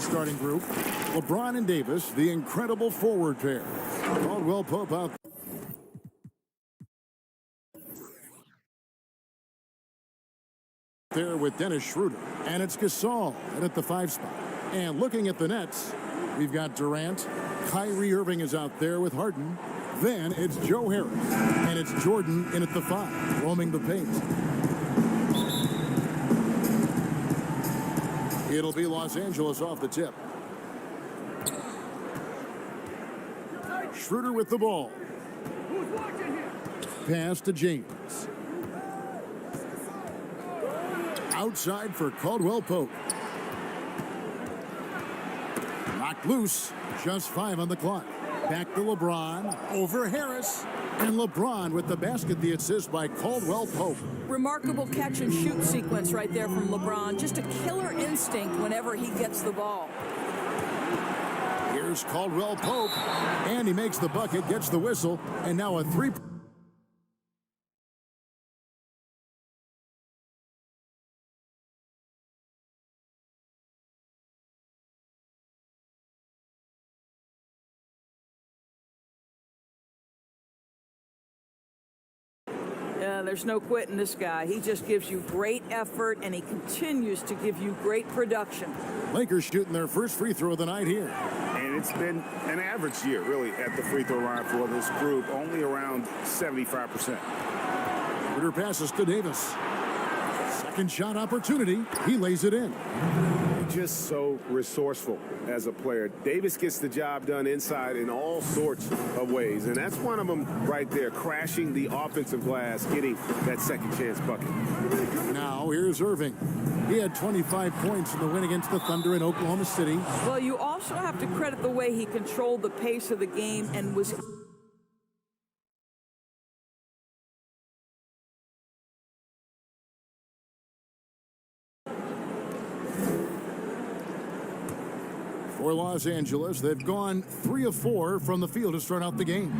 the starting group. LeBron and Davis, the incredible forward pair. Caldwell Pope out there with Dennis Schroeder. And it's Gasol at the 5 spot. And looking at the Nets, we've got Durant. Kyrie Irving is out there with Harden. Then it's Joe Harris. And it's Jordan in at the 5, roaming the paint. It'll be Los Angeles off the tip. Schroeder with the ball. Pass to James. Outside for Caldwell Pope. Knocked loose. Just 5 on the clock. Back to LeBron. Over Harris. And LeBron with the basket, the assist by Caldwell Pope. Remarkable catch and shoot sequence right there from LeBron. Just a killer instinct whenever he gets the ball. Here's Caldwell Pope. And he makes the bucket, gets the whistle, and now a 3. There's no quitting this guy. He just gives you great effort, and he continues to give you great production. Lakers shooting their first free throw of the night here. And it's been an average year, really, at the free throw line for this group, only around 75%. Schroeder passes to Davis. Second shot opportunity. He lays it in. Just so resourceful as a player. Davis gets the job done inside in all sorts of ways, and that's one of them right there, crashing the offensive glass, getting that second chance bucket. Now here's Irving. He had 25 points in the win against the Thunder in Oklahoma City. Well, you also have to credit the way he controlled the pace of the game and was for Los Angeles. They've gone 3 of 4 from the field to start out the game.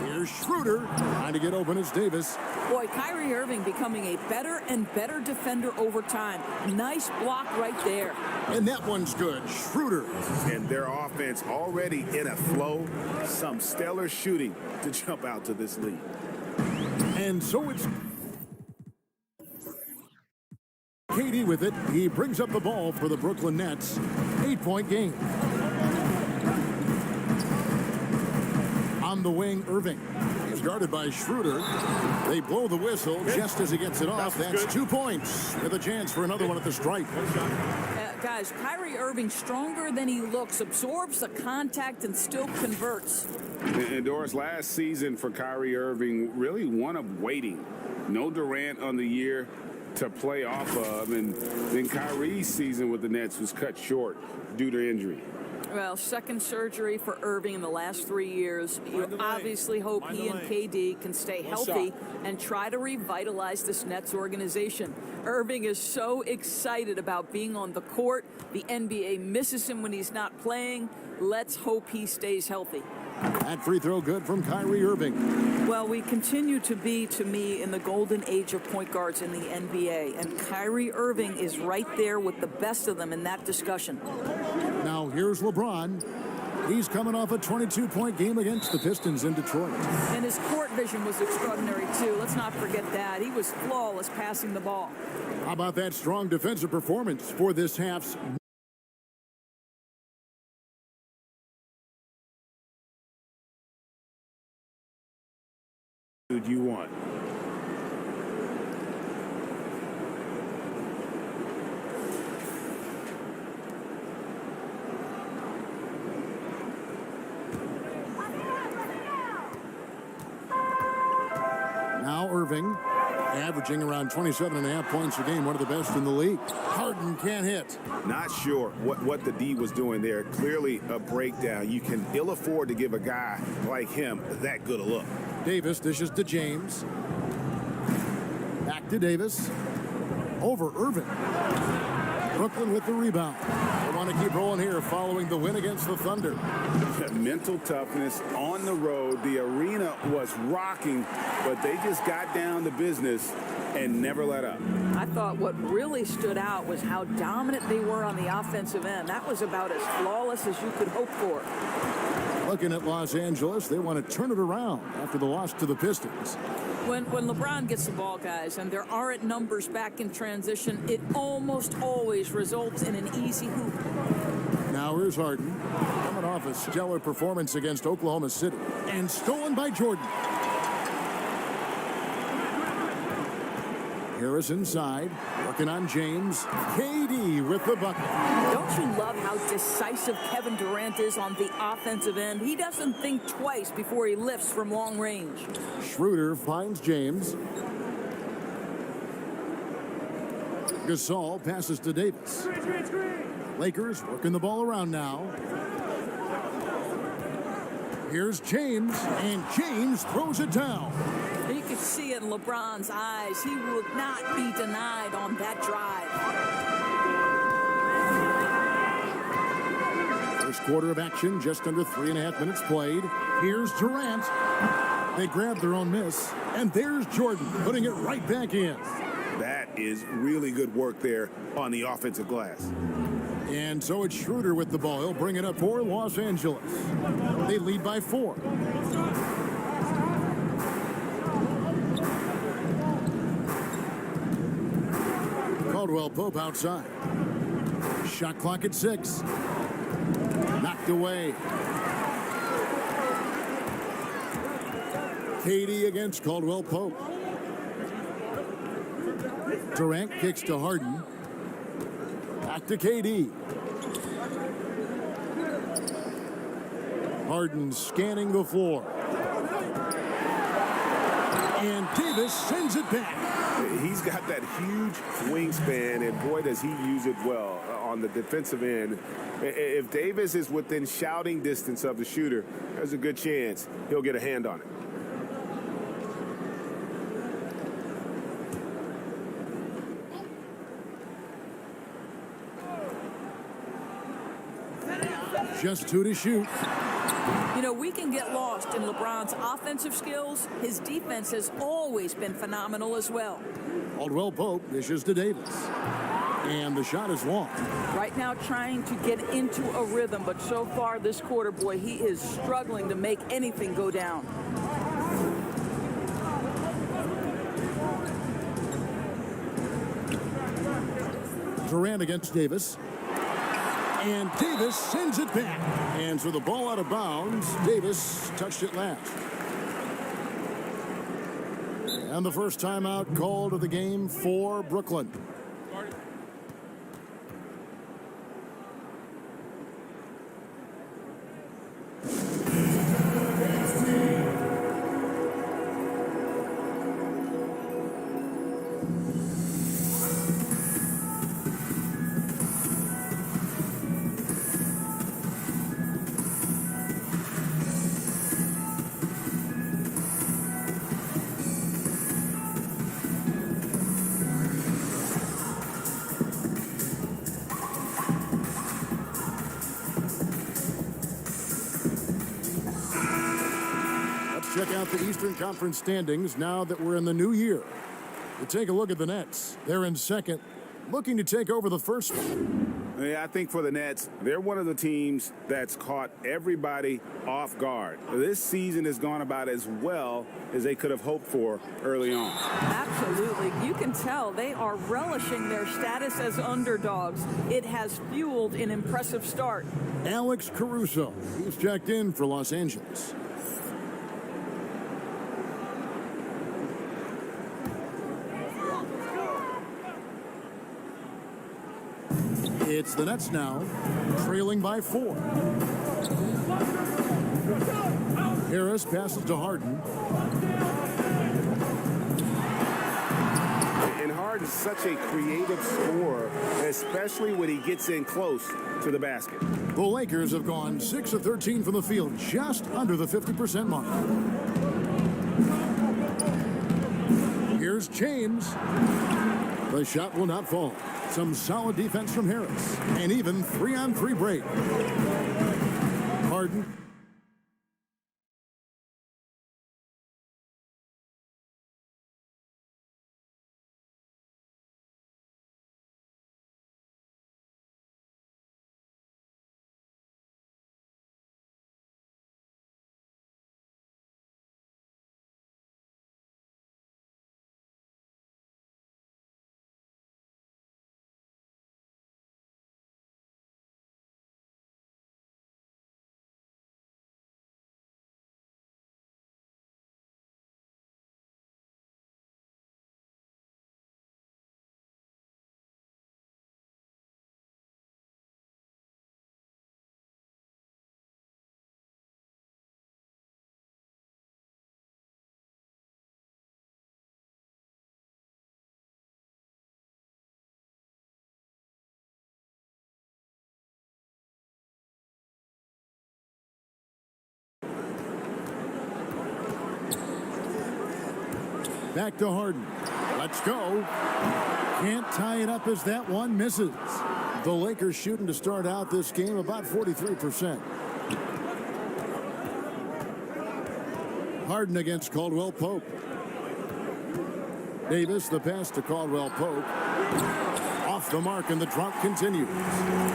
Here's Schroeder trying to get open as Davis. Boy, Kyrie Irving becoming a better and better defender over time. Nice block right there. And that one's good. Schroeder. And their offense already in a flow. Some stellar shooting to jump out to this lead. And so it's KD with it. He brings up the ball for the Brooklyn Nets. 8-point game. On the wing, Irving. He's guarded by Schroeder. They blow the whistle just as he gets it off. That's 2 points with a chance for another one at the stripe. Guys, Kyrie Irving stronger than he looks, absorbs the contact and still converts. And Doris, last season for Kyrie Irving, really one of waiting. No Durant on the year to play off of, and then Kyrie's season with the Nets was cut short due to injury. Well, second surgery for Irving in the last 3 years. You obviously hope he and KD can stay healthy and try to revitalize this Nets organization. Irving is so excited about being on the court. The NBA misses him when he's not playing. Let's hope he stays healthy. That free throw good from Kyrie Irving. Well, we continue to be, to me, in the golden age of point guards in the NBA, and Kyrie Irving is right there with the best of them in that discussion. Now here's LeBron. He's coming off a 22-point game against the Pistons in Detroit. And his court vision was extraordinary, too. Let's not forget that. He was flawless passing the ball. How about that strong defensive performance for this half's you want? Now Irving, averaging around 27.5 points a game, one of the best in the league. Harden can't hit. Not sure what the D was doing there. Clearly a breakdown. You can ill afford to give a guy like him that good a look. Davis dishes to James. Back to Davis. Over Irving. Brooklyn with the rebound. want to keep rolling here following the win against the Thunder. Mental toughness on the road. The arena was rocking, but they just got down to business and never let up. I thought what really stood out was how dominant they were on the offensive end. That was about as flawless as you could hope for. Looking at Los Angeles, they want to turn it around after the loss to the Pistons. When LeBron gets the ball, guys, and there aren't numbers back in transition, it almost always results in an easy hoop. Now here's Harden, coming off a stellar performance against Oklahoma City, and stolen by Jordan. Harris inside, working on James. KD with the bucket. Don't you love how decisive Kevin Durant is on the offensive end? He doesn't think twice before he lifts from long range. Schroeder finds James. Gasol passes to Davis. Lakers working the ball around now. Here's James, and James throws it down. You could see it in LeBron's eyes. He would not be denied on that drive. First quarter of action, just under 3.5 minutes played. Here's Durant. They grab their own miss, and there's Jordan putting it right back in. That is really good work there on the offensive glass. And so it's Schroeder with the ball. He'll bring it up for Los Angeles. They lead by 4. Caldwell Pope outside. Shot clock at 6. Knocked away. KD against Caldwell Pope. Durant kicks to Harden. Back to KD. Harden scanning the floor. And Davis sends it back. He's got that huge wingspan, and boy, does he use it well on the defensive end. If Davis is within shouting distance of the shooter, there's a good chance he'll get a hand on it. Just 2 to shoot. You know, we can get lost in LeBron's offensive skills. His defense has always been phenomenal as well. Caldwell Pope dishes to Davis. And the shot is long. Right now trying to get into a rhythm, but so far this quarter, boy, he is struggling to make anything go down. Durant against Davis. And Davis sends it back. And so the ball out of bounds. Davis touched it last. And the first timeout called of the game for Brooklyn. Check out the Eastern Conference standings now that we're in the new year. We take a look at the Nets. They're in second, looking to take over the first one. Yeah, I think for the Nets, they're one of the teams that's caught everybody off guard. This season has gone about as well as they could have hoped for early on. Absolutely. You can tell they are relishing their status as underdogs. It has fueled an impressive start. Alex Caruso, he's checked in for Los Angeles. It's the Nets now, trailing by 4. Harris passes to Harden. And Harden's such a creative scorer, especially when he gets in close to the basket. The Lakers have gone 6 of 13 from the field, just under the 50% mark. Here's James. The shot will not fall. Some solid defense from Harris. And even 3-on-3 break. Harden. Back to Harden. Let's go. Can't tie it up as that one misses. The Lakers shooting to start out this game about 43%. Harden against Caldwell Pope. Davis, the pass to Caldwell Pope. Off the mark, and the drop continues.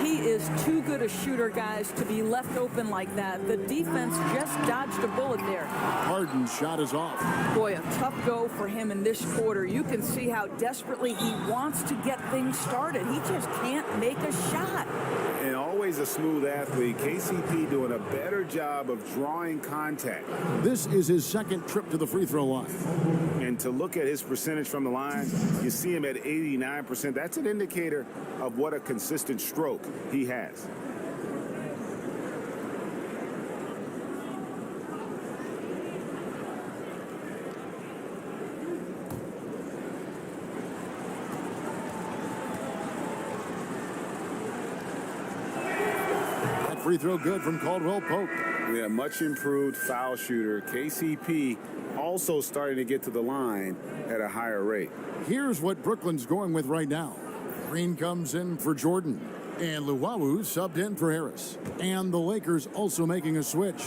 He is too good a shooter, guys, to be left open like that. The defense just dodged a bullet there. Harden's shot is off. Boy, a tough go for him in this quarter. You can see how desperately he wants to get things started. He just can't make a shot. And always a smooth athlete, KCP doing a better job of drawing contact. This is his second trip to the free throw line. And to look at his percentage from the line, you see him at 89%. That's an indicator of what a consistent stroke he has. That free throw good from Caldwell Pope. Yeah, much improved foul shooter. KCP also starting to get to the line at a higher rate. Here's what Brooklyn's going with right now. Green comes in for Jordan. And Luwawu subbed in for Harris. And the Lakers also making a switch.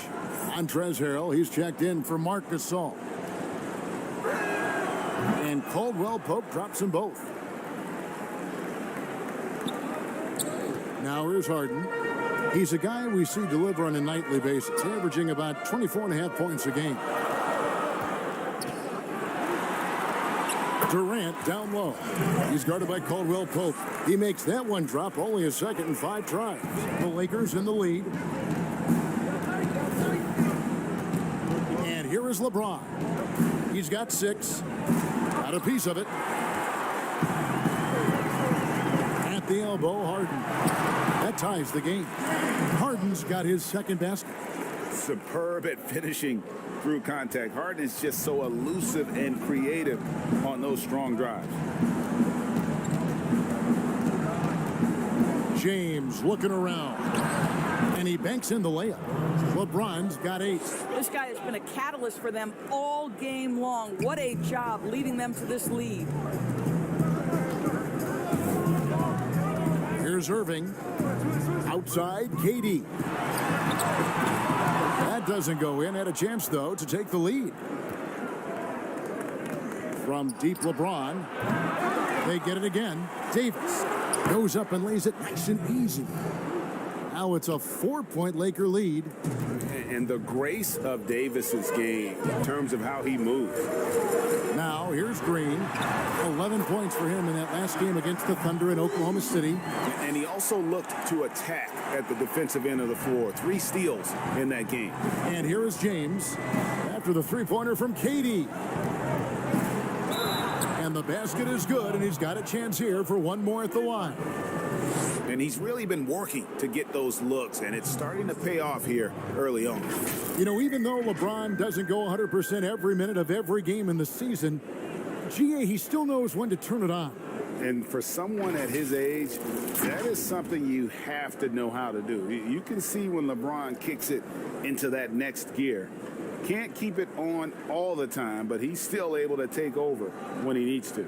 Montrezl Harrell, he's checked in for Marc Gasol. And Caldwell Pope drops them both. Now here's Harden. He's a guy we see deliver on a nightly basis, averaging about 24.5 points a game. Durant down low. He's guarded by Caldwell Pope. He makes that one drop, only a second and 5 tries. The Lakers in the lead. And here is LeBron. He's got 6. Got a piece of it. At the elbow, Harden. That ties the game. Harden's got his second basket. Superb at finishing through contact. Harden is just so elusive and creative on those strong drives. James looking around. And he banks in the layup. LeBron's got 8. This guy has been a catalyst for them all game long. What a job leading them to this lead. Here's Irving. Outside, KD. That doesn't go in. Had a chance, though, to take the lead. From deep LeBron. They get it again. Davis goes up and lays it nice and easy. Now it's a 4-point Laker lead. And the grace of Davis's game in terms of how he moves. Now here's Green. 11 points for him in that last game against the Thunder in Oklahoma City. And he also looked to attack at the defensive end of the floor. 3 steals in that game. And here is James after the three-pointer from KD. And the basket is good, and he's got a chance here for one more at the line. And he's really been working to get those looks, and it's starting to pay off here early on. You know, even though LeBron doesn't go 100% every minute of every game in the season, GA, he still knows when to turn it on. And for someone at his age, that is something you have to know how to do. You can see when LeBron kicks it into that next gear. Can't keep it on all the time, but he's still able to take over when he needs to.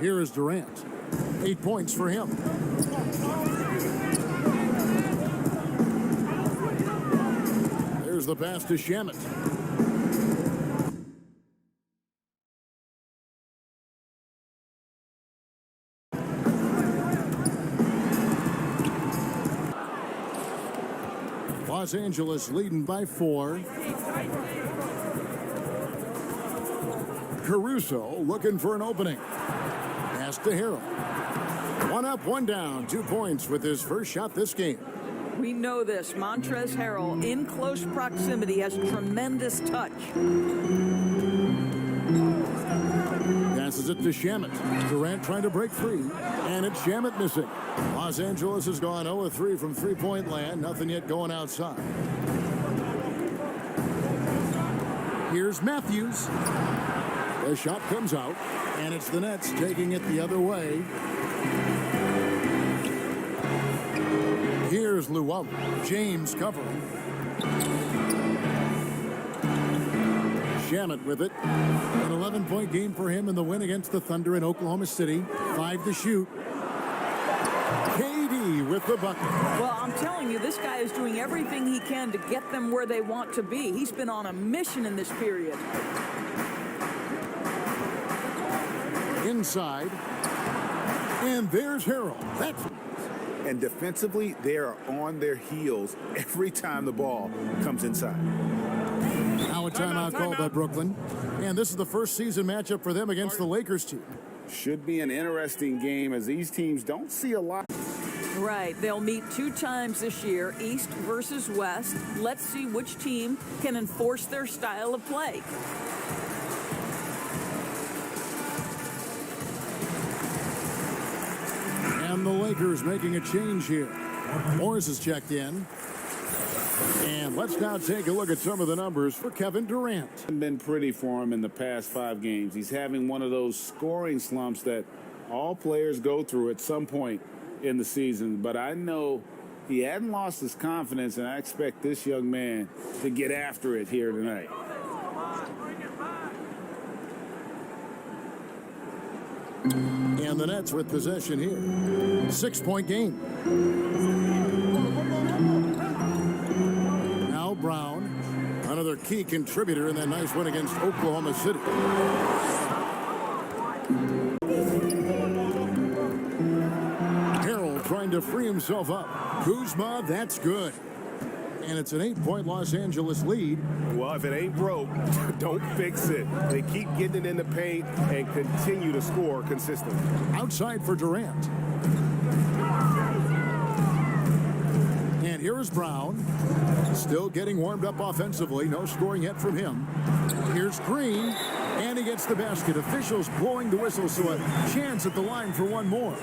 Here is Durant. 8 points for him. There's the pass to Shamet. Los Angeles leading by 4. Caruso looking for an opening. Pass to Harrell. 1 up, 1 down. 2 points with his first shot this game. We know this. Montrezl Harrell, in close proximity, has tremendous touch. Passes it to Shamet. Durant trying to break free. And it's Shamet missing. Los Angeles has gone 0-3 from three-point land. Nothing yet going outside. Here's Matthews. The shot comes out. And it's the Nets taking it the other way. Here's Luwawu. James covering. Shamet with it. An 11-point game for him in the win against the Thunder in Oklahoma City. 5 to shoot. KD with the bucket. Well, I'm telling you, this guy is doing everything he can to get them where they want to be. He's been on a mission in this period. Inside. And there's Harrell. And defensively, they are on their heels every time the ball comes inside. Now a timeout called by Brooklyn. And this is the first season matchup for them against the Lakers team. Should be an interesting game as these teams don't see a lot. Right. They'll meet 2 times this year, East versus West. Let's see which team can enforce their style of play. And the Lakers making a change here. Morris has checked in. And let's now take a look at some of the numbers for Kevin Durant. It's been pretty for him in the past 5 games. He's having one of those scoring slumps that all players go through at some point in the season. But I know he hadn't lost his confidence, and I expect this young man to get after it here tonight. And the Nets with possession here. 6-point game. Now Brown, another key contributor in that nice win against Oklahoma City. Harrell trying to free himself up. Kuzma, that's good. And it's an 8-point Los Angeles lead. Well, if it ain't broke, don't fix it. They keep getting it in the paint and continue to score consistently. Outside for Durant. And here is Brown. Still getting warmed up offensively. No scoring yet from him. Here's Green. And he gets the basket. Officials blowing the whistle, so a chance at the line for one more.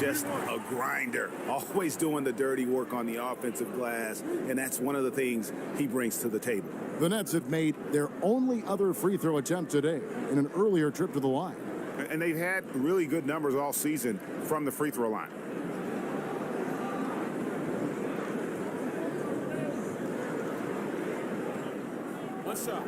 Just a grinder, always doing the dirty work on the offensive glass, and that's one of the things he brings to the table. The Nets have made their only other free throw attempt today in an earlier trip to the line. And they've had really good numbers all season from the free throw line. What's up?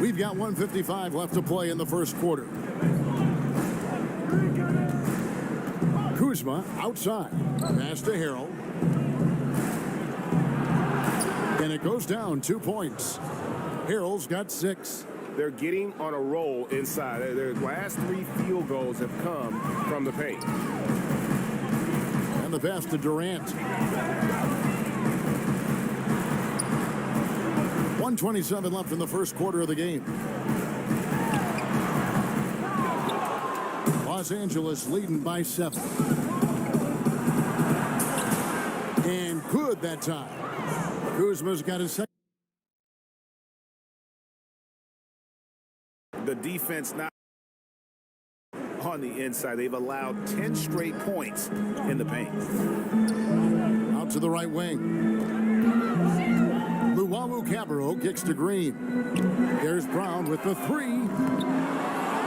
We've got 1:55 left to play in the first quarter. Kuzma outside. Pass to Harrell. And it goes down 2 points. Harrell's got 6. They're getting on a roll inside. Their last 3 field goals have come from the paint. And the pass to Durant. 1:27 left in the first quarter of the game. Los Angeles leading by 7. And good that time. Kuzma's got his second. The defense not on the inside. They've allowed 10 straight points in the paint. Out to the right wing. Luwawu Cabarro kicks to Green. There's Brown with the 3.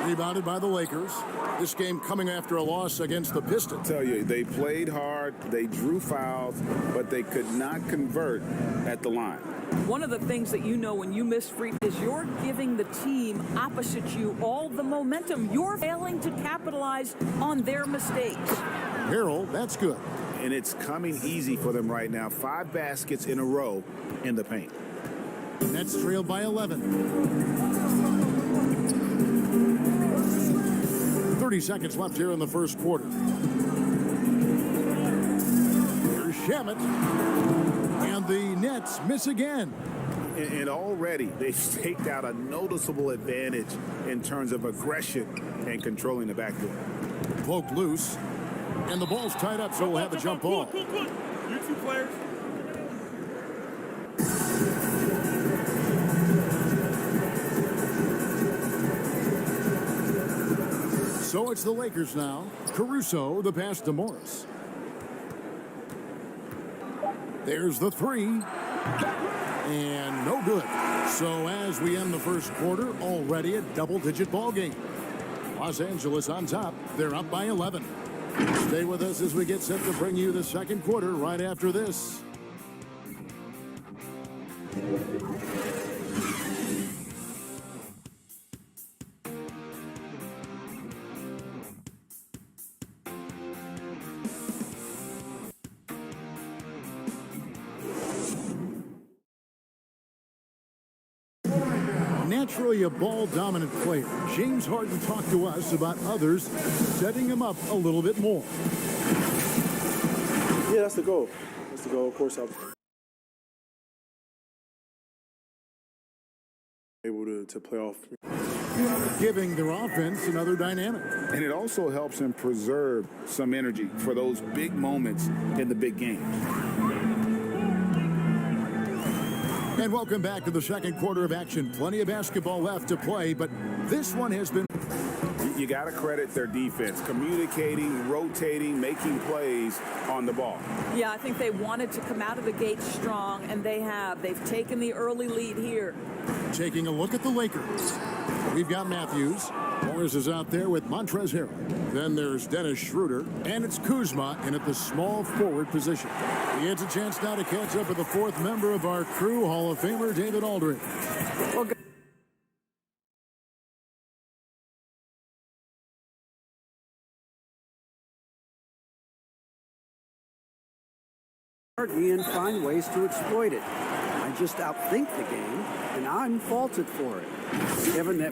Rebounded by the Lakers. This game coming after a loss against the Pistons. I tell you, they played hard, they drew fouls, but they could not convert at the line. One of the things that you know when you miss free is you're giving the team opposite you all the momentum. You're failing to capitalize on their mistakes. Harold, that's good. And it's coming easy for them right now. 5 baskets in a row in the paint. Nets trailed by 11. 30 seconds left here in the first quarter. Here's Shamet. And the Nets miss again. And already they've staked out a noticeable advantage in terms of aggression and controlling the backcourt. Poked loose. And the ball's tied up, so we'll have a jump ball. You two players. So it's the Lakers now. Caruso, the pass to Morris. There's the three. And no good. So as we end the first quarter, already a double-digit ball game. Los Angeles on top. They're up by 11. Stay with us as we get set to bring you the second quarter right after this. Naturally a ball-dominant player, James Harden talked to us about others setting him up a little bit more. Yeah, that's the goal. That's the goal. Of course, I'm able to play off. Giving their offense another dynamic. And it also helps him preserve some energy for those big moments in the big game. And welcome back to the second quarter of action. Plenty of basketball left to play, but this one has been... You got to credit their defense, communicating, rotating, making plays on the ball. Yeah, I think they wanted to come out of the gate strong, and they have. They've taken the early lead here. Taking a look at the Lakers. We've got Matthews. Morris is out there with Montrezl Harrell. Then there's Dennis Schroeder. And it's Kuzma in at the small forward position. He gets a chance now to catch up with the fourth member of our crew, Hall of Famer David Aldridge. Well, me and find ways to exploit it. I just outthink the game, and I'm faulted for it. Given that